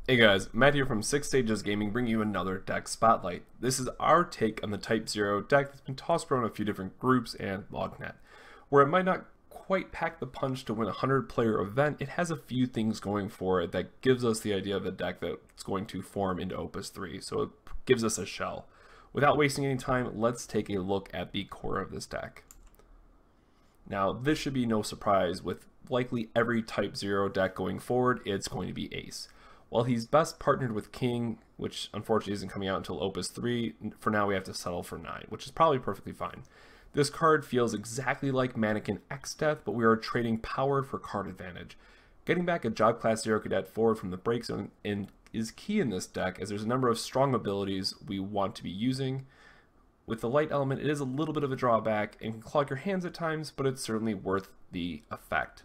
Hey guys, Matt here from Six Stages Gaming, bringing you another deck spotlight. This is our take on the Type-0 deck that's been tossed around a few different groups and LogNet. Where it might not quite pack the punch to win a 100-player event, it has a few things going for it that gives us the idea of a deck that's going to form into Opus III, so it gives us a shell. Without wasting any time, let's take a look at the core of this deck. Now, this should be no surprise, with likely every Type-0 deck going forward, it's going to be Ace. While he's best partnered with King, which unfortunately isn't coming out until Opus 3, for now we have to settle for 9, which is probably perfectly fine. This card feels exactly like Mannequin X-Death, but we are trading power for card advantage. Getting back a Job Class 0 Cadet forward from the break zone is key in this deck, as there's a number of strong abilities we want to be using. With the light element, it is a little bit of a drawback and can clog your hands at times, but it's certainly worth the effect.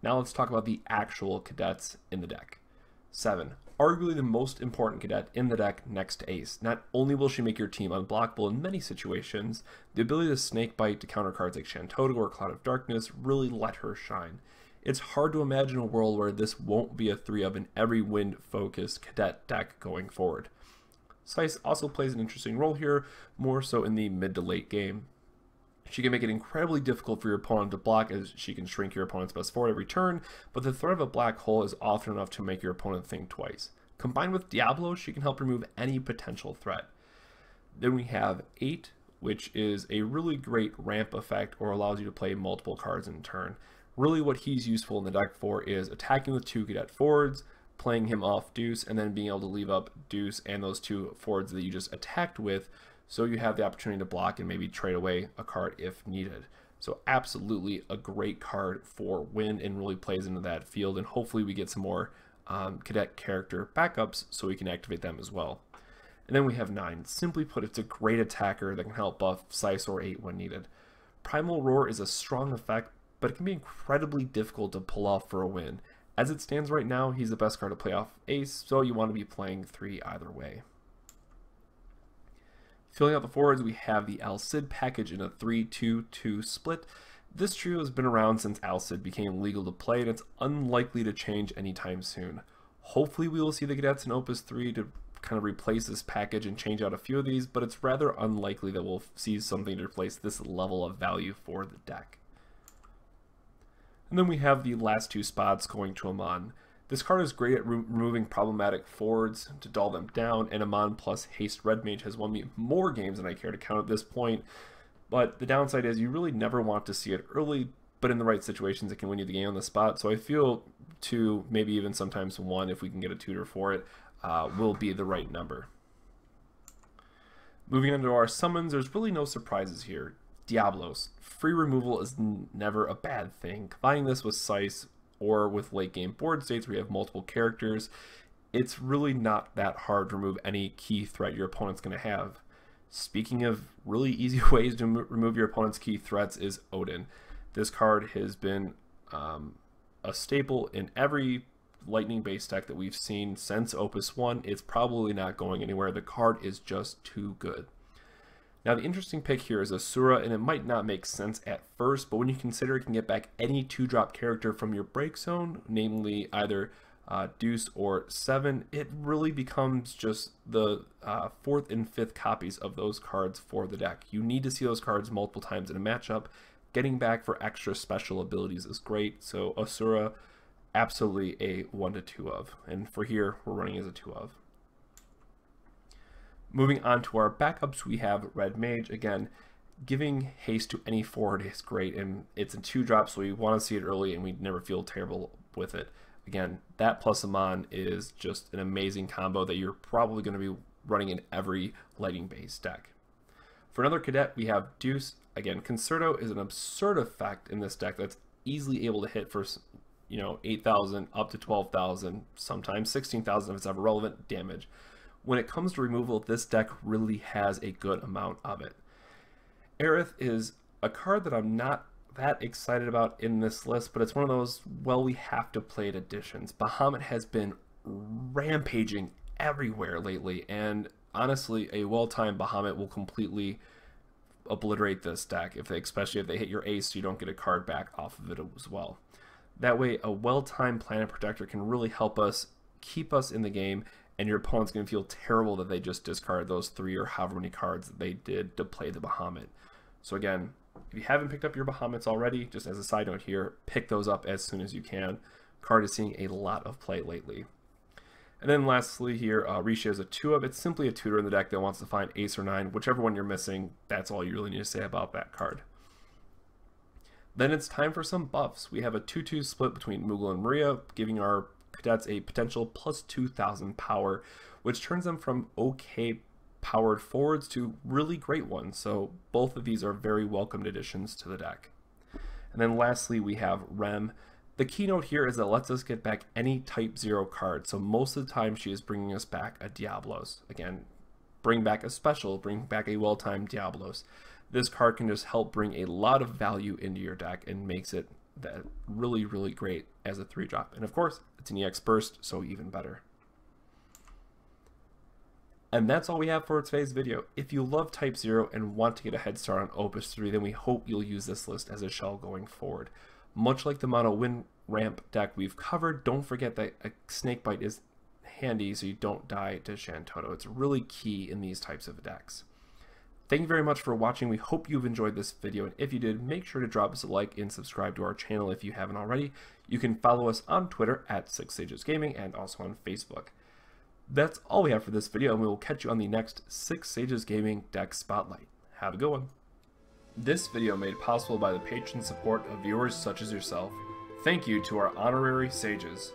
Now let's talk about the actual cadets in the deck. 7. Arguably the most important cadet in the deck next to Ace. Not only will she make your team unblockable in many situations, the ability to Snakebite to counter cards like Shantoto or Cloud of Darkness really let her shine. It's hard to imagine a world where this won't be a 3-of in every wind-focused cadet deck going forward. Sice also plays an interesting role here, more so in the mid to late game. She can make it incredibly difficult for your opponent to block, as she can shrink your opponent's best forward every turn, but the threat of a black hole is often enough to make your opponent think twice. Combined with Diablos, she can help remove any potential threat. Then we have 8, which is a really great ramp effect, or allows you to play multiple cards in turn. Really what he's useful in the deck for is attacking with 2 cadet forwards, playing him off Deuce, and then being able to leave up Deuce and those 2 forwards that you just attacked with, so you have the opportunity to block and maybe trade away a card if needed. So absolutely a great card for win, and really plays into that field, and hopefully we get some more cadet character backups so we can activate them as well. And then we have 9. Simply put, it's a great attacker that can help buff Sice or 8 when needed. Primal Roar is a strong effect, but it can be incredibly difficult to pull off for a win. As it stands right now, he's the best card to play off Ace, so you want to be playing 3 either way. Filling out the forwards, we have the Al-Cid package in a 3-2-2 split. This trio has been around since Al-Cid became legal to play, and it's unlikely to change anytime soon. Hopefully we will see the cadets in Opus 3 to kind of replace this package and change out a few of these, but it's rather unlikely that we'll see something to replace this level of value for the deck. And then we have the last 2 spots going to Amon. This card is great at removing problematic forwards to dull them down, and Amon plus Haste Red Mage has won me more games than I care to count at this point. But the downside is you really never want to see it early, but in the right situations it can win you the game on the spot. So I feel 2, maybe even sometimes 1, if we can get a tutor for it, will be the right number. Moving on to our summons, there's really no surprises here. Diablos. Free removal is never a bad thing. Combining this with Sice, or with late game board states where you have multiple characters, it's really not that hard to remove any key threat your opponent's going to have. Speaking of really easy ways to remove your opponent's key threats is Odin. This card has been a staple in every lightning based deck that we've seen since Opus 1. It's probably not going anywhere. The card is just too good. Now the interesting pick here is Asura, and it might not make sense at first, but when you consider it can get back any 2-drop character from your break zone, namely either Deuce or 7, it really becomes just the 4th and 5th copies of those cards for the deck. You need to see those cards multiple times in a matchup. Getting back for extra special abilities is great, so Asura, absolutely a 1-2 of, and for here we're running as a 2 of. Moving on to our backups, we have Red Mage. Again, giving haste to any forward is great, and it's a 2-drop, so we want to see it early and we never feel terrible with it. Again, that plus Amon is just an amazing combo that you're probably going to be running in every lighting-based deck. For another cadet, we have Deuce. Again, Concerto is an absurd effect in this deck that's easily able to hit for 8,000 up to 12,000, sometimes 16,000 if it's ever relevant damage. When it comes to removal, this deck really has a good amount of it. Aerith is a card that I'm not that excited about in this list, but it's one of those, well, we have to play it additions. Bahamut has been rampaging everywhere lately, and honestly, a well-timed Bahamut will completely obliterate this deck, especially if they hit your ace, so you don't get a card back off of it as well. That way, a well-timed Planet Protector can really help us keep us in the game, and your opponent's going to feel terrible that they just discarded those 3 or however many cards that they did to play the Bahamut. So again, if you haven't picked up your Bahamuts already, just as a side note here, pick those up as soon as you can. Card is seeing a lot of play lately. And then lastly here, Arecia is a 2-of. It's simply a tutor in the deck that wants to find Ace or 9, whichever one you're missing. That's all you really need to say about that card. Then it's time for some buffs. We have a 2-2 split between Moogle and Maria, giving our cadets a potential plus 2,000 power, which turns them from okay powered forwards to really great ones. So both of these are very welcomed additions to the deck. And then lastly, we have Rem. The keynote here is that it lets us get back any Type-0 card. So most of the time she is bringing us back a Diablos. Again, bring back a special, bring back a well-timed Diablos. This card can just help bring a lot of value into your deck and makes it that really, really great as a 3-drop. And of course, it's an EX burst, so even better. And that's all we have for today's video. If you love Type-0 and want to get a head start on Opus 3, then we hope you'll use this list as a shell going forward. Much like the mono wind ramp deck we've covered, don't forget that a Snakebite is handy so you don't die to Shantoto. It's really key in these types of decks. Thank you very much for watching. We hope you've enjoyed this video, and if you did, make sure to drop us a like and subscribe to our channel if you haven't already. You can follow us on Twitter at Six Sages Gaming and also on Facebook. That's all we have for this video, and we will catch you on the next Six Sages Gaming Deck Spotlight. Have a good one. This video made possible by the patron support of viewers such as yourself. Thank you to our honorary sages.